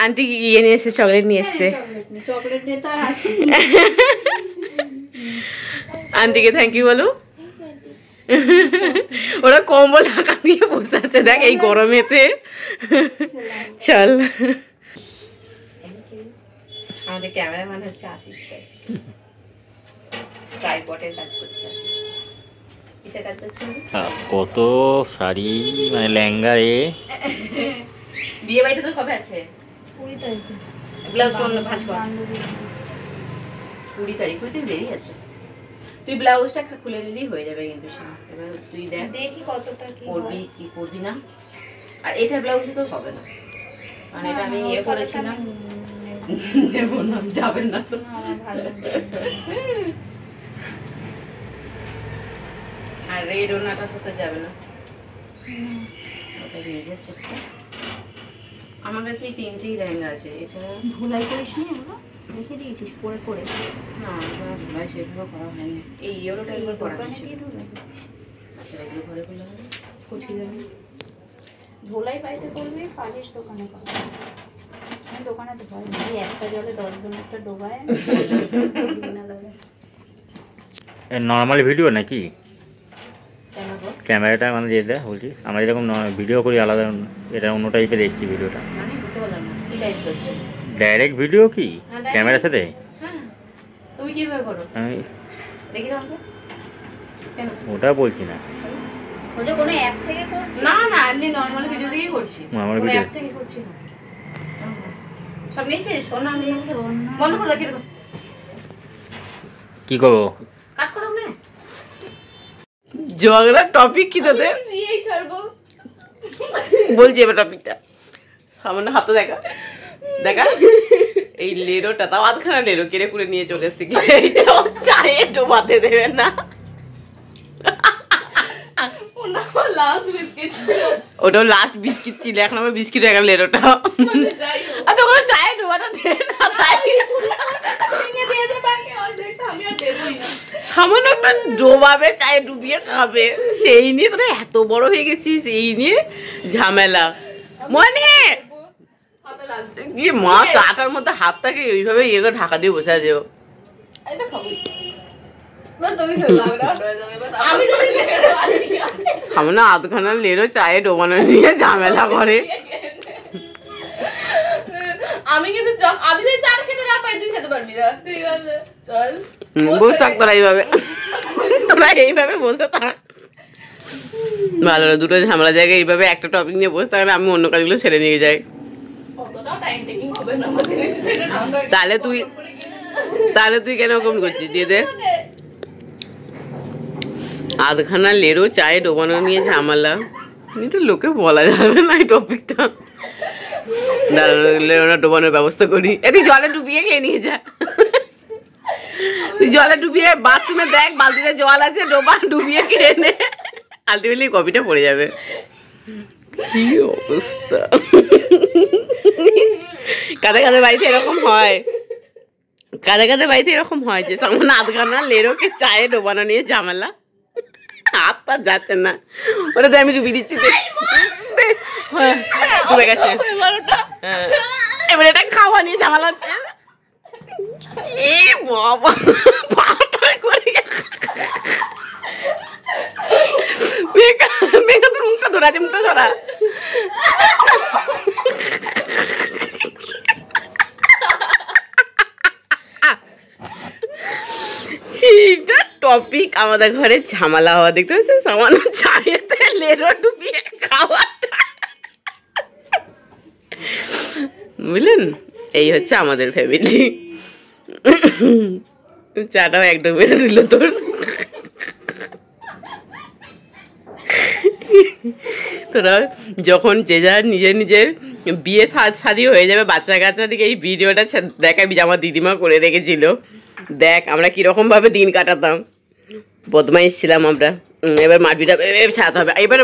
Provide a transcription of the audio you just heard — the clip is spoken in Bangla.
আন্টি ইয়ে নিয়ে এসছে, চকলেট নিয়ে এসছে। চকলেট নিয়ে তো আর আসি। আন্টিকে থ্যাংক ইউ বলো। ওরা কম্বল ঢাকা দিয়ে বসে আছে দেখ এই গরমেতে। চল আমাদের ক্যামেরাম্যান হচ্ছে আশিস, ট্রাইপডের কাজ করছে আশিস। কিসের কাজ করছে? কত শাড়ি মানে লেহেঙ্গা এ। বিয়ে বাড়িতে তো কবে আছে? 20 তারিখে। ব্লাউজ কোন ভাঁজ কর। 20 তারিখ হইতে দেরি আছে। তুই ব্লাউজটা খুলে নিলেই হয়ে যাবে কিন্তু সেটা। এবার তুই দেখ দেখি কতটা কি করবি কি করবি না। আর এটা ব্লাউজ তো হবে না, মানে এটা আমি ইয়ে করেছিলাম। নেব না, যাবে না তো। আর রেড ওনাটা তো যাবে না। আমার কাছে এই 3টেই লেহেঙ্গা আছে, এছাড়া ধুলাই করিস নি? রেখে দিয়েছিস পরে পরে? না ধুলাই সেগুলো করা হয়নি। এই ইয়েলোটা একবার করা হয়েছে। আচ্ছা এগুলো ঘরে করলে হবে, কুচি যাবে। ধুলাই বাড়িতে করবি, পালিশ দোকানে করবি। আমি দোকানে তো হয় না, একটা জলে 10 জন একটা ডোবায়। নর্মাল ভিডিও নাকি? কেন গো? ক্যামেরাটা মানে যেটা বলছি আমরা যেরকম ভিডিও করি আলাদা, এটা অন্য টাইপের দেখছি ভিডিওটা। মানে বুঝতে পারলাম না কি টাইপ করছে। ডাইরেক্ট ভিডিও কি ক্যামেরার সাথে? হ্যাঁ তুমি কিভাবে করো আমি দেখি দাও তো। কেন ওটা বলছি না। ওটা কোনো অ্যাপ থেকে করছিস? না না এমনি নরমাল ভিডিও থেকেই করছি। নরমাল কোনো ভিডিও অ্যাপ থেকে করছি না। সব নিয়েছিস? ফোন না নিয়ে বন্ধ করে রাখি দাও। কি করবো? কাট করো না। ঝগড়া টপিক কি তোদের? দিয়েই ছাড়বো। বলছি এবার টপিকটা। সামনে হাতে দেখা দেখা এই লেরোটা তাও আধখানা লেরো কেড়ে কুড়ে নিয়ে চলে এসছে। এইটা চায়ে ডোবাতে দেবে না। ওটাও লাস্ট বিস্কিট ছিল, এখন আমার বিস্কিট হয়ে গেল লেরোটা। আর তো ওখানে চায়ে ডোবাতে দেবে না। সামান্য একটা ডোবাবে, চায়ে ডুবিয়ে খাবে, সেই নিয়ে তোরা এত বড় হয়ে গেছিস, এই নিয়ে ঝামেলা। মনে গিয়ে মা চাটার মধ্যে হাতটাকে ওইভাবে ইয়ে করে ঢাকা দিয়ে বসে আছে। সামনে আধখানা লেরো চায়ে ডোবানো নিয়ে ঝামেলা করে। আমি কিন্তু আমি যদি চা খেতে না পাই তুই খেতে পারবি না, ঠিক আছে? চল বসে থাক তোরা এইভাবে, তোরা এইভাবে বসে থাক। ভালো না, দুটো ঝামেলা জায়গায় এইভাবে একটা টপিক নিয়ে বসে থাকলে আমি অন্য কাজগুলো ছেড়ে নিয়ে যাই। তাহলে তুই কেন ওরকম করছিস? দিয়ে দে। আধখানা লেরো চায়ে ডোবানো নিয়ে ঝামেলা, এটা লোকে বলা যাবে না এই টপিকটা। লেরোনা ডোবানোর ব্যবস্থা করি। তুই জলে ডুবিয়ে খেয়ে নিয়ে যা। তুই জলে ডুবিয়ে বাথরুমে দেখ বালতিতে জল আছে, ডোবা ডুবিয়ে খেয়ে নে। আলটিমেটলি কপিটা পড়ে যাবে। কি অবস্থা! কাদের কাদের বাড়িতে এরকম হয়, কাদের কাদের বাড়িতে এরকম হয় যে সামনে আধখানা লেরোকে চায়ে ডোবানো নিয়ে ঝামেলা। হাত পা যাচ্ছে না, ওটাতে আমি ডুবিয়ে দিচ্ছি। ডুবে গেছে। এবার এটা খাওয়া নিয়ে ঝামেলা হচ্ছে। এ বাবা তোর মুখটা ধরা আছে, মুখটা ধরা। এইটা টপিক আমাদের ঘরে ঝামেলা হওয়া দেখতে পাচ্ছি। সামান্য চায়েতে লেরো ডুবিয়ে খাওয়াটা, বুঝলেন? এই হচ্ছে আমাদের ফ্যামিলি। চাটাও একদম মেরে দিল তোর। তোরা যখন যে যার নিজের নিজের বিয়ে শাদী হয়ে যাবে, বাচ্চা কাচ্চা দিকে এই ভিডিওটা দেখাবি যে আমার দিদিমা করে রেখেছিল। দেখ আমরা কিরকম ভাবে দিন কাটাতাম, বদমাইশ ছিলাম আমরা। এবার মারপিটা ছাড়াতে হবে এবার।